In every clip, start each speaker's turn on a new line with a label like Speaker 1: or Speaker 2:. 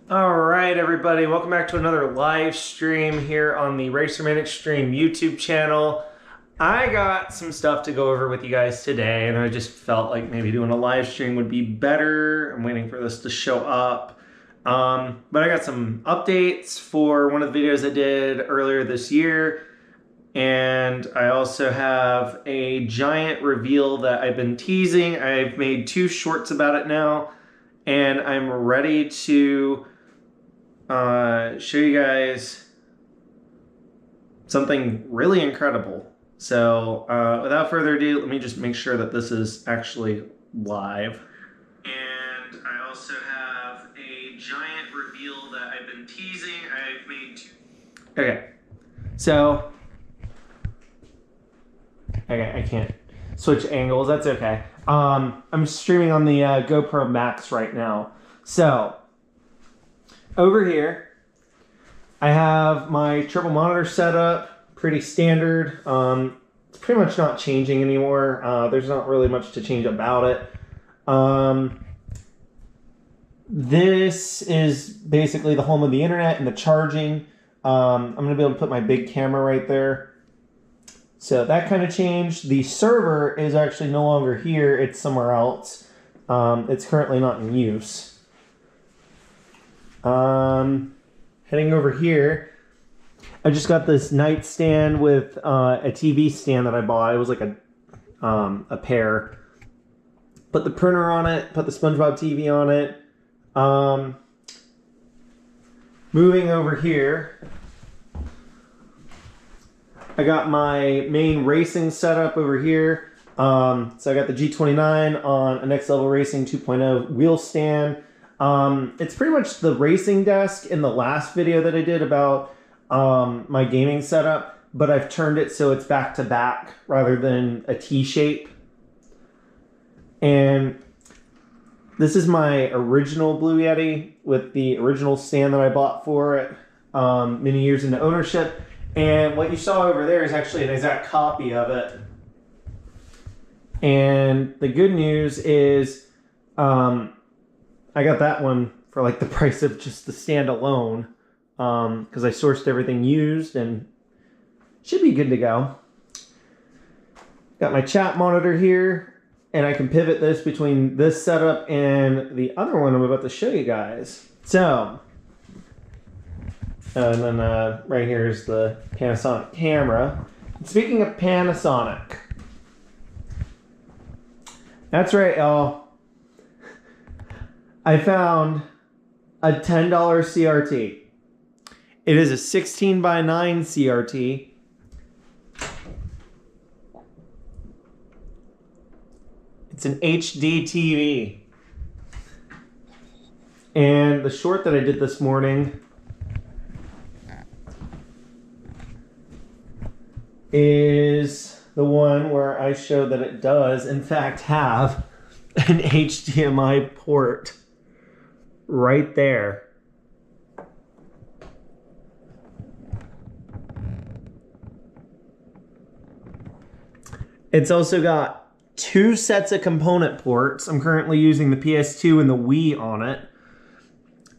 Speaker 1: All right, everybody, welcome back to another live stream here on the Racerman Extreme YouTube channel. I got some stuff to go over with you guys today, and I just felt like maybe doing a live stream would be better. I'm waiting for this to show up. But I got some updates for one of the videos I did earlier this year, and I also have a giant reveal that I've been teasing. I've made 2 shorts about it now, and I'm ready to show you guys something really incredible. So without further ado, let me just make sure that this is actually live. And I also have a giant reveal that I've been teasing. I've made 2. Okay, so I can't switch angles. That's okay. I'm streaming on the GoPro Max right now. So over here, I have my triple monitor setup, pretty standard. It's pretty much not changing anymore. There's not really much to change about it. This is basically the home of the internet and the charging. I'm going to be able to put my big camera right there. So that kind of changed. The server is actually no longer here. It's somewhere else. It's currently not in use. Heading over here, I just got this nightstand with a TV stand that I bought. It was like a pair. Put the printer on it, put the SpongeBob TV on it. Moving over here, I got my main racing setup over here. So I got the G29 on a Next Level Racing 2.0 wheel stand. It's pretty much the racing desk in the last video that I did about my gaming setup, but I've turned it so it's back to back rather than a T shape. And this is my original Blue Yeti with the original stand that I bought for it many years into ownership. And what you saw over there is actually an exact copy of it. And the good news is I got that one for like the price of just the stand alone, because I sourced everything used and should be good to go. Got my chat monitor here, and I can pivot this between this setup and the other one I'm about to show you guys. So, and then right here is the Panasonic camera. And speaking of Panasonic, that's right, y'all. I found a $10 CRT. It is a 16:9 CRT. It's an HD TV. And the short that I did this morning is the one where I showed that it does, in fact, have an HDMI port right there. It's also got 2 sets of component ports. I'm currently using the PS2 and the Wii on it.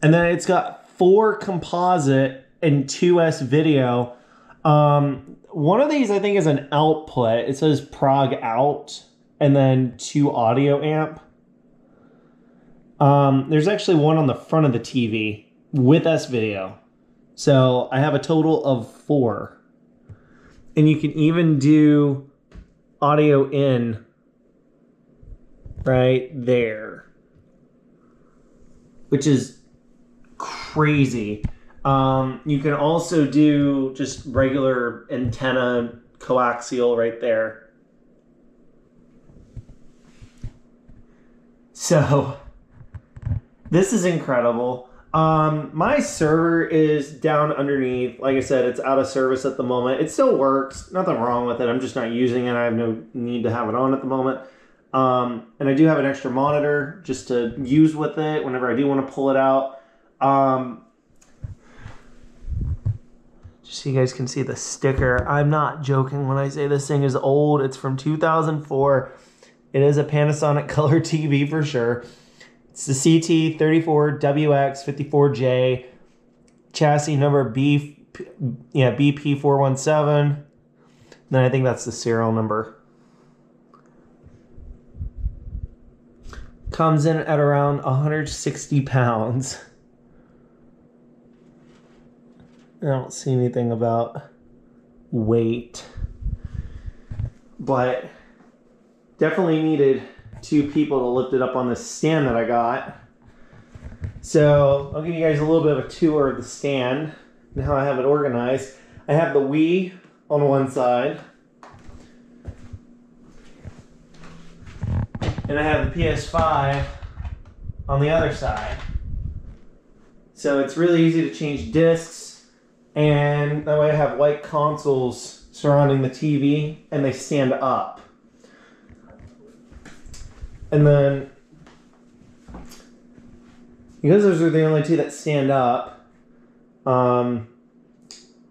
Speaker 1: And then it's got 4 composite and 2S video. One of these I think is an output. It says prog out and then 2 audio amp. There's actually one on the front of the TV with S video. So I have a total of 4. And you can even do audio in right there, which is crazy. You can also do just regular antenna coaxial right there. So this is incredible. My server is down underneath. Like I said, it's out of service at the moment. It still works. Nothing wrong with it. I'm just not using it. I have no need to have it on at the moment. And I do have an extra monitor just to use with it whenever I do want to pull it out. Just so you guys can see the sticker. I'm not joking when I say this thing is old. It's from 2004. It is a Panasonic color TV for sure. It's the CT34WX54J, chassis number BP417. Then I think that's the serial number. Comes in at around 160 pounds. I don't see anything about weight, but definitely needed 2 people to lift it up on this stand that I got. So I'll give you guys a little bit of a tour of the stand and how I have it organized. I have the Wii on one side, and I have the PS5 on the other side. So it's really easy to change discs, and that way I have white consoles surrounding the TV, and they stand up. And then, because those are the only 2 that stand up, I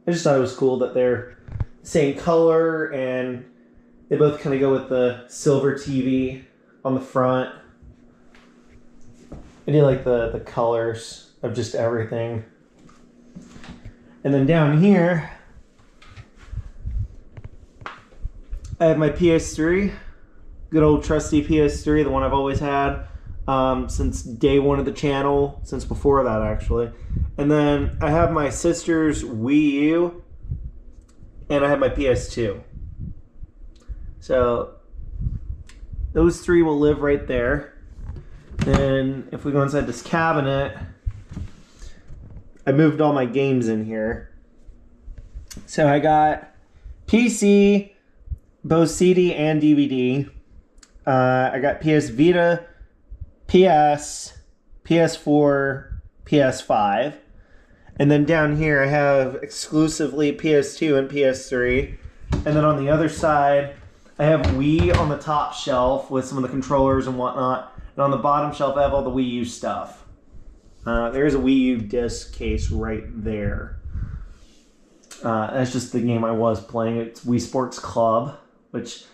Speaker 1: just thought it was cool that they're the same color, and they both kind of go with the silver TV on the front. I do like the colors of just everything. And then down here, I have my PS3. Good old trusty PS3, the one I've always had since day 1 of the channel, since before that actually. And then I have my sister's Wii U, and I have my PS2. So those 3 will live right there. Then if we go inside this cabinet, I moved all my games in here. So I got PC, both CD and DVD. I got PS Vita, PS, PS4, PS5. And then down here I have exclusively PS2 and PS3. And then on the other side, I have Wii on the top shelf with some of the controllers and whatnot. And on the bottom shelf, I have all the Wii U stuff. There is a Wii U disc case right there. That's just the game I was playing. It's Wii Sports Club, which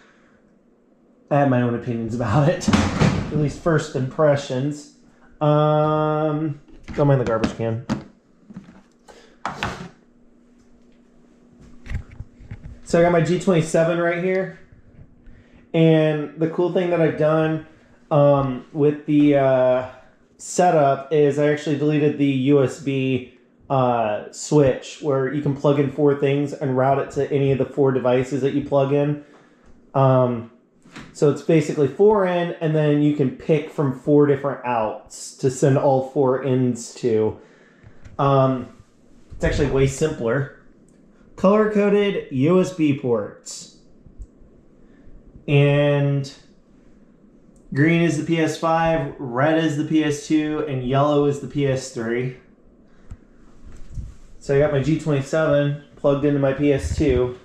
Speaker 1: I have my own opinions about it. At least first impressions. Don't mind the garbage can. So I got my G27 right here. And the cool thing that I've done with the setup is I actually deleted the USB switch where you can plug in 4 things and route it to any of the 4 devices that you plug in. So it's basically 4 in, and then you can pick from 4 different outs to send all 4 ins to. It's actually way simpler. Color-coded USB ports. And green is the PS5, red is the PS2, and yellow is the PS3. So I got my G27 plugged into my PS2.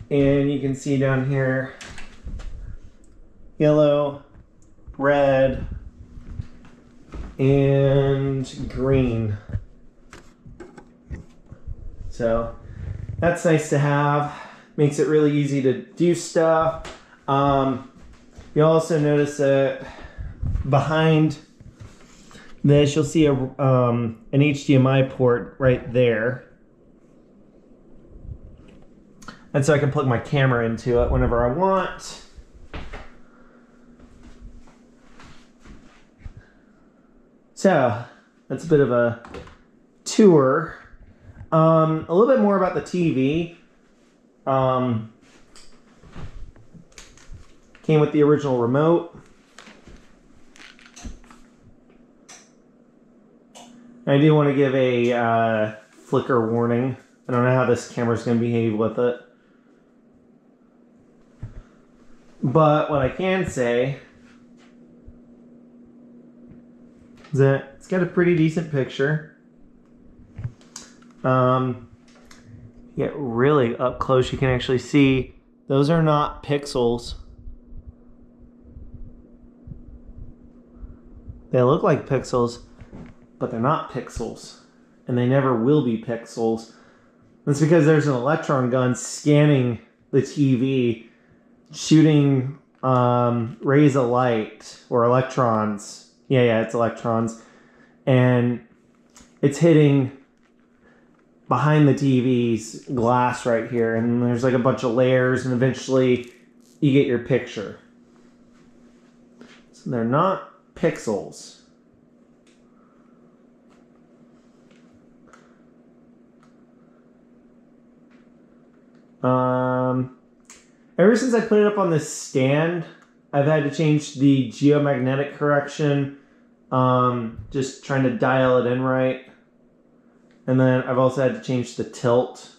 Speaker 1: And you can see down here, yellow, red, and green. So that's nice to have. Makes it really easy to do stuff. You'll also notice that behind this, you'll see an HDMI port right there. And so I can plug my camera into it whenever I want. So that's a bit of a tour. A little bit more about the TV. Came with the original remote. I do want to give a flicker warning. I don't know how this camera's going to behave with it. But what I can say is that it's got a pretty decent picture. Get really up close, you can actually see those are not pixels. They look like pixels, but they're not pixels, and they never will be pixels. That's because there's an electron gun scanning the TV, shooting rays of light or electrons. Yeah, it's electrons. And it's hitting behind the TV's glass right here. And there's like a bunch of layers, and eventually you get your picture. So they're not pixels. Ever since I put it up on this stand, I've had to change the geomagnetic correction. Just trying to dial it in right. And then I've also had to change the tilt.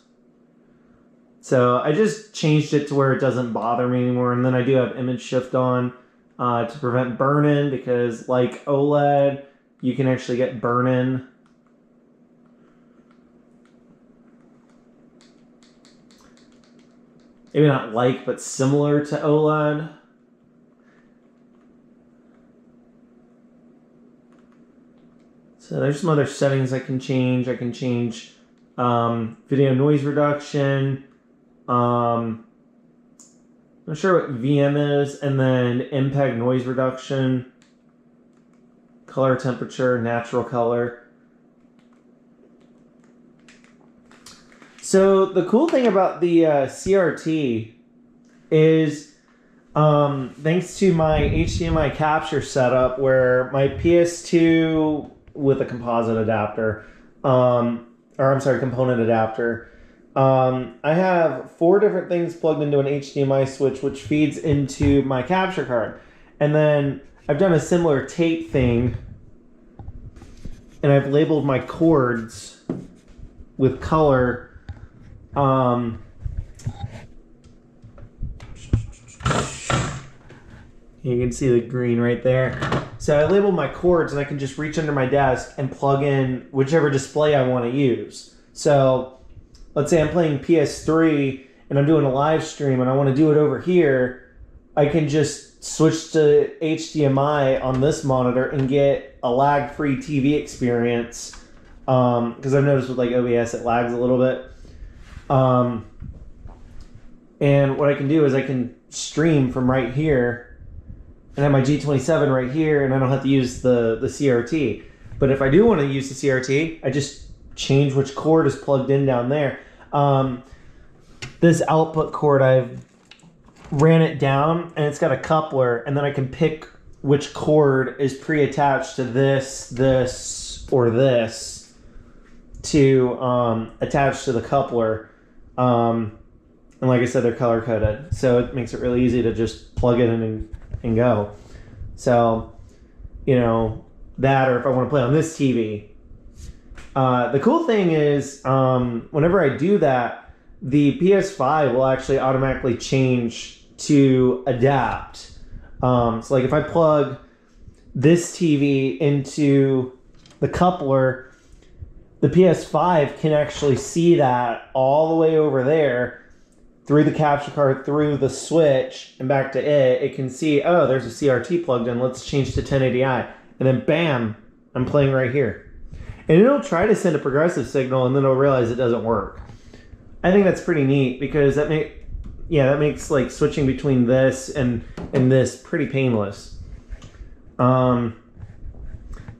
Speaker 1: So I just changed it to where it doesn't bother me anymore. And then I do have image shift on to prevent burn-in, because like OLED, you can actually get burn-in. Maybe not like, but similar to OLED. So there's some other settings I can change. I can change video noise reduction. I'm not sure what VM is. And then MPEG noise reduction. Color temperature, natural color. So the cool thing about the CRT is, thanks to my HDMI capture setup, where my PS2 with a composite adapter, component adapter, I have 4 different things plugged into an HDMI switch, which feeds into my capture card. And then I've done a similar tape thing, and I've labeled my cords with color. You can see the green right there. So I labeled my cords, and I can just reach under my desk and plug in whichever display I want to use. So let's say I'm playing PS3 and I'm doing a live stream and I want to do it over here. I can just switch to HDMI on this monitor and get a lag-free TV experience. Because I've noticed with like OBS it lags a little bit. And what I can do is I can stream from right here and have my G27 right here, and I don't have to use the CRT. But if I do want to use the CRT, I just change which cord is plugged in down there. This output cord, I've ran it down, and it's got a coupler, and then I can pick which cord is pre-attached to this, or this to attach to the coupler. And like I said, they're color coded, so it makes it really easy to just plug it in and go. So, you know, that, or if I want to play on this TV. The cool thing is, whenever I do that, the PS5 will actually automatically change to adapt. So like if I plug this TV into the coupler, the PS5 can actually see that all the way over there through the capture card, through the switch, and back to it. It can see, oh, there's a CRT plugged in. Let's change to 1080i. And then bam, I'm playing right here. And it'll try to send a progressive signal, and then it'll realize it doesn't work. I think that's pretty neat, because that makes like switching between this and this pretty painless. Now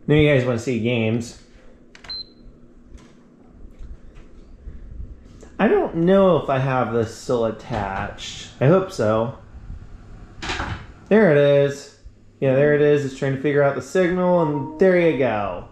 Speaker 1: you guys want to see games. I don't know if I have this still attached. I hope so. There it is. Yeah, there it is. It's trying to figure out the signal, and there you go.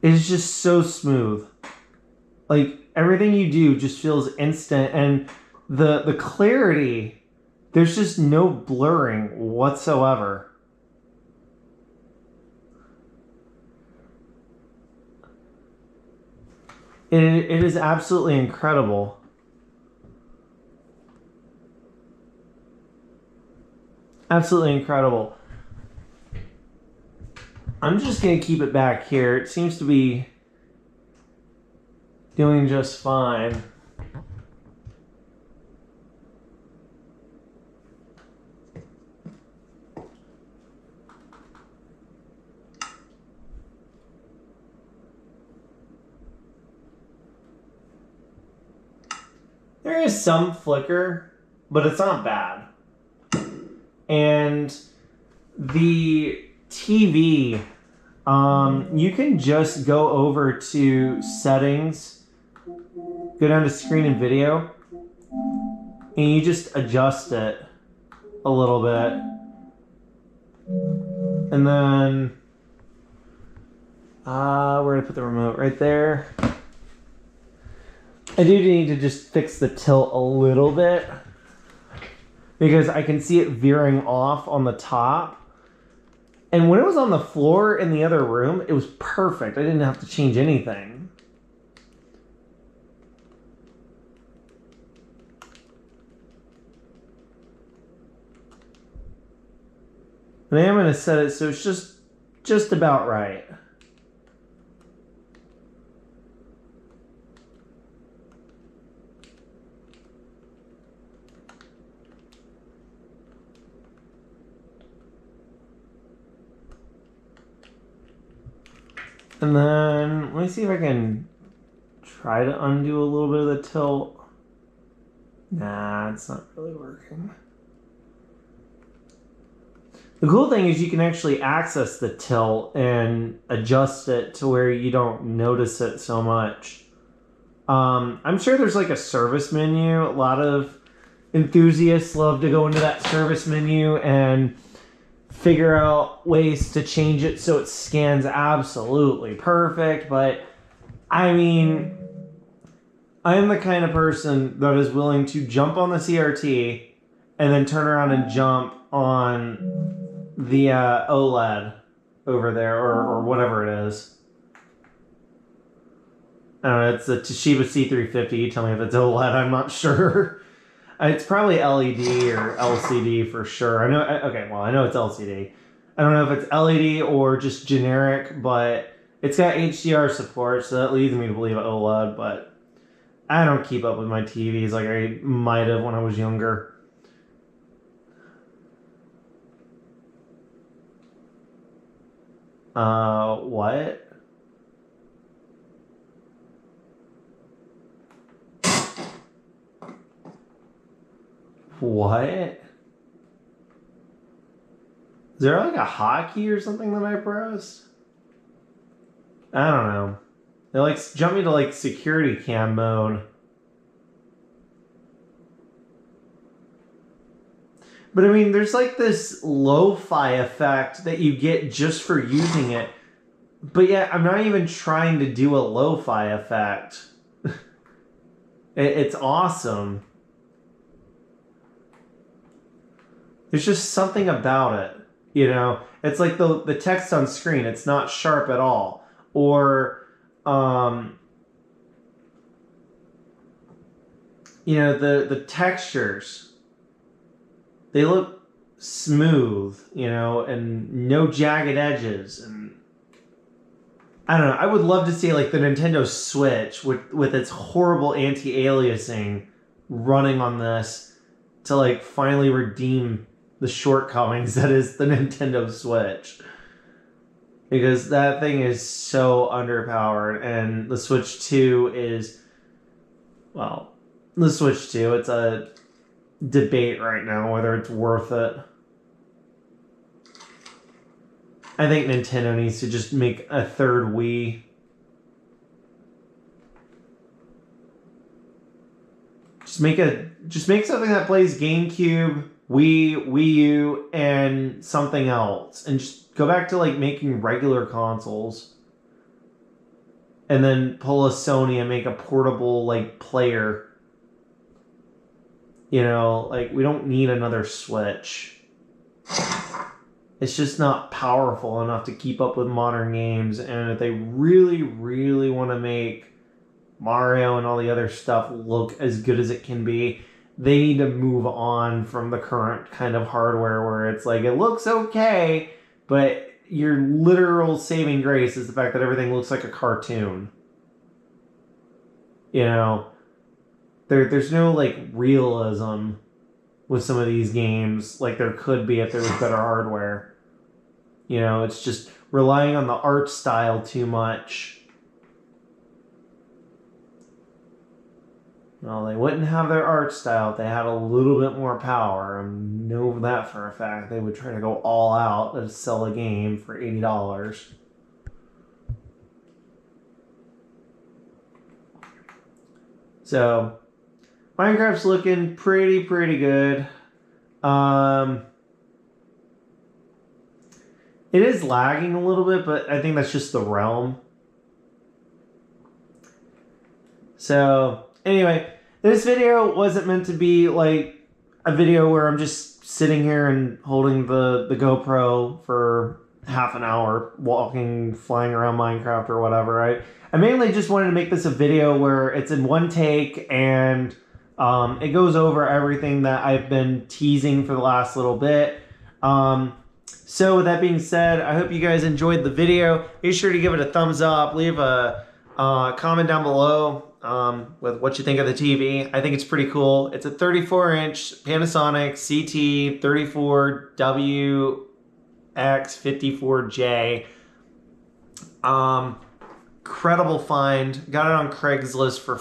Speaker 1: It's just so smooth. Like, everything you do just feels instant, and the clarity, there's just no blurring whatsoever. It is absolutely incredible. Absolutely incredible. I'm just going to keep it back here. It seems to be doing just fine. There is some flicker, but it's not bad. And the TV, you can just go over to settings, go down to screen and video, and you just adjust it a little bit. And then, where did I put the remote? Right there. I do need to just fix the tilt a little bit because I can see it veering off on the top. And when it was on the floor in the other room, it was perfect. I didn't have to change anything. And I am going to set it so it's just about right. And then, let me see if I can try to undo a little bit of the tilt. Nah, it's not really working. The cool thing is you can actually access the tilt and adjust it to where you don't notice it so much. I'm sure there's like a service menu. A lot of enthusiasts love to go into that service menu and figure out ways to change it so it scans absolutely perfect. But I mean, I'm the kind of person that is willing to jump on the CRT and then turn around and jump on the OLED over there, or whatever it is. I don't know, it's the Toshiba C350. You tell me if it's OLED, I'm not sure. It's probably LED or LCD for sure. I know. Okay, well, I know it's LCD. I don't know if it's LED or just generic, but it's got HDR support, so that leads me to believe OLED. But I don't keep up with my TVs like I might have when I was younger. What? What? Is there like a hotkey or something that I pressed? I don't know. It like jumped me to like security cam mode. But I mean, there's like this lo-fi effect that you get just for using it. But yeah, I'm not even trying to do a lo-fi effect. It's awesome. There's just something about it, you know? It's like the text on screen, it's not sharp at all. Or, you know, the textures, they look smooth, you know, and no jagged edges. And I don't know, I would love to see like the Nintendo Switch with its horrible anti-aliasing running on this to like finally redeem the shortcomings that is the Nintendo Switch. Because that thing is so underpowered, and the Switch 2 is, well, the Switch 2, it's a debate right now whether it's worth it. I think Nintendo needs to just make a third Wii. Just make something that plays GameCube, Wii, Wii U, and something else. And just go back to like making regular consoles. And then pull a Sony and make a portable like player. You know, like we don't need another Switch. It's just not powerful enough to keep up with modern games. And if they really, really want to make Mario and all the other stuff look as good as it can be, they need to move on from the current kind of hardware where it's like, it looks okay, but your literal saving grace is the fact that everything looks like a cartoon. You know, there's no like realism with some of these games like there could be if there was better hardware. You know, it's just relying on the art style too much. Well, they wouldn't have their art style if they had a little bit more power. I know that for a fact. They would try to go all out to sell a game for $80. So, Minecraft's looking pretty good. It is lagging a little bit, but I think that's just the realm. So, anyway, this video wasn't meant to be like a video where I'm just sitting here and holding the GoPro for half an hour, walking, flying around Minecraft or whatever. I mainly just wanted to make this a video where it's in one take and it goes over everything that I've been teasing for the last little bit. So with that being said, I hope you guys enjoyed the video. Be sure to give it a thumbs up. Leave a comment down below with what you think of the TV. I think it's pretty cool. It's a 34-inch Panasonic CT 34WX54J. Incredible find. Got it on Craigslist for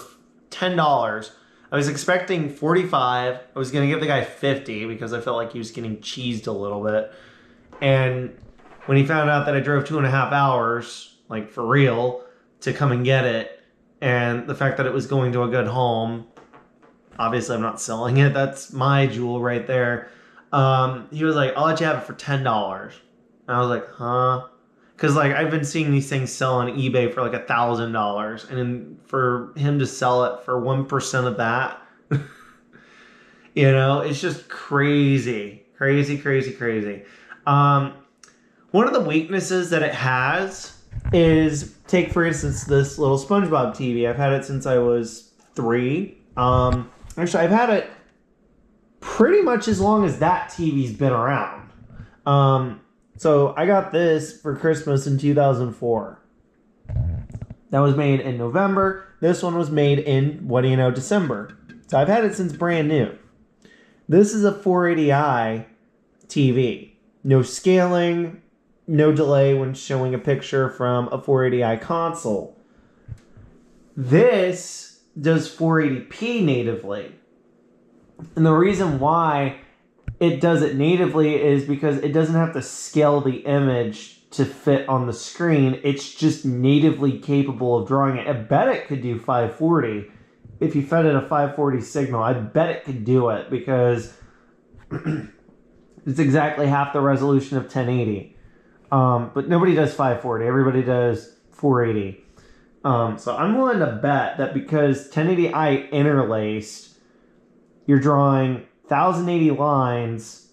Speaker 1: $10. I was expecting $45. I was going to give the guy $50 because I felt like he was getting cheesed a little bit. And when he found out that I drove 2.5 hours, like for real, to come and get it, and the fact that it was going to a good home, obviously I'm not selling it, that's my jewel right there. He was like, I'll let you have it for $10. And I was like, huh? Because like I've been seeing these things sell on eBay for like $1,000, and then for him to sell it for 1% of that, you know, it's just crazy. One of the weaknesses that it has is, take for instance this little SpongeBob TV. I've had it since I was 3. Actually, I've had it pretty much as long as that TV's been around. So I got this for Christmas in 2004. That was made in November. This one was made in, what do you know, December. So I've had it since brand new. This is a 480i TV. No scaling, no delay when showing a picture from a 480i console. This does 480p natively. And the reason why it does it natively is because it doesn't have to scale the image to fit on the screen. It's just natively capable of drawing it. I bet it could do 540. If you fed it a 540 signal, I bet it could do it because it's exactly half the resolution of 1080. But nobody does 540. Everybody does 480. So I'm willing to bet that because 1080i interlaced, you're drawing 1080 lines.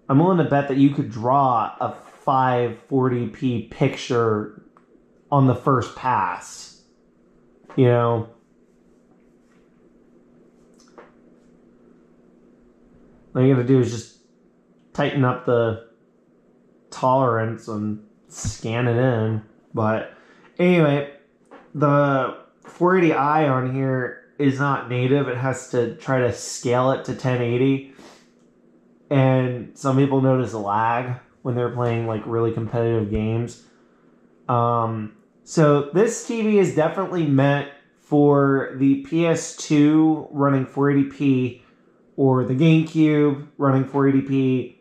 Speaker 1: I'm willing to bet that you could draw a 540p picture on the first pass. You know? All you gotta do is just tighten up the tolerance and scan it in. But anyway, the 480i on here is not native. It has to try to scale it to 1080. And some people notice a lag when they're playing like really competitive games. So this TV is definitely meant for the PS2 running 480p, or the GameCube running 480p,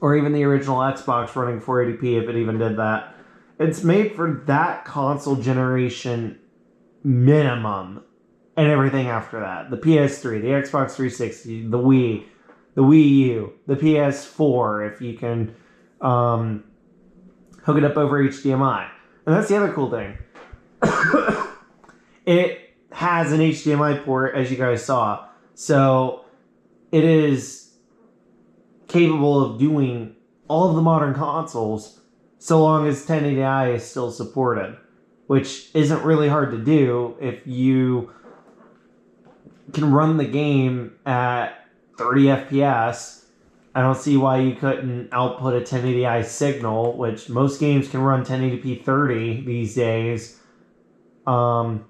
Speaker 1: or even the original Xbox running 480p if it even did that. It's made for that console generation minimum, and everything after that. The PS3, the Xbox 360, the Wii, the Wii U, the PS4, if you can hook it up over HDMI. And that's the other cool thing. It has an HDMI port, as you guys saw. So it is capable of doing all of the modern consoles so long as 1080i is still supported, which isn't really hard to do if you can run the game at 30 FPS. I don't see why you couldn't output a 1080i signal, which most games can run 1080p 30 these days. And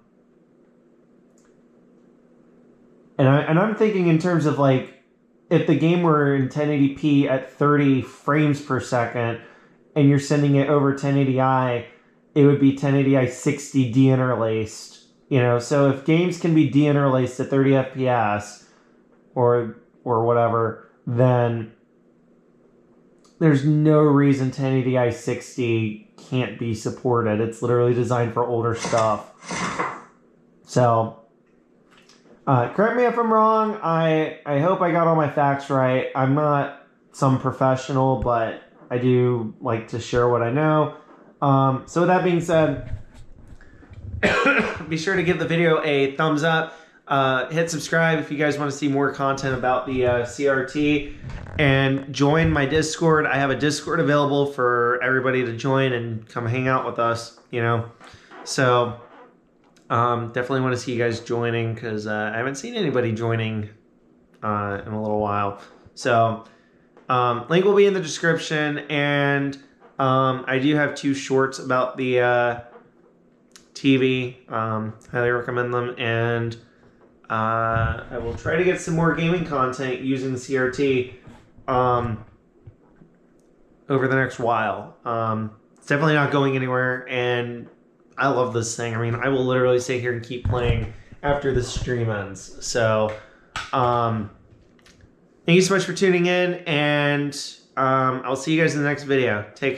Speaker 1: I'm thinking in terms of like, if the game were in 1080p at 30 frames per second, and you're sending it over 1080i, it would be 1080i 60 deinterlaced. You know, so if games can be deinterlaced at 30 FPS or whatever, then there's no reason 1080i 60 can't be supported. It's literally designed for older stuff. So, correct me if I'm wrong. I hope I got all my facts right. I'm not some professional, but I do like to share what I know. So with that being said, be sure to give the video a thumbs up. Hit subscribe if you guys want to see more content about the CRT. And join my Discord. I have a Discord available for everybody to join and come hang out with us, you know. So, definitely want to see you guys joining, because I haven't seen anybody joining in a little while. So, link will be in the description. And I do have 2 shorts about the TV. Highly recommend them. And I will try to get some more gaming content using the CRT over the next while. It's definitely not going anywhere, and I love this thing. I mean, I will literally sit here and keep playing after the stream ends. So, thank you so much for tuning in, and I'll see you guys in the next video. Take care.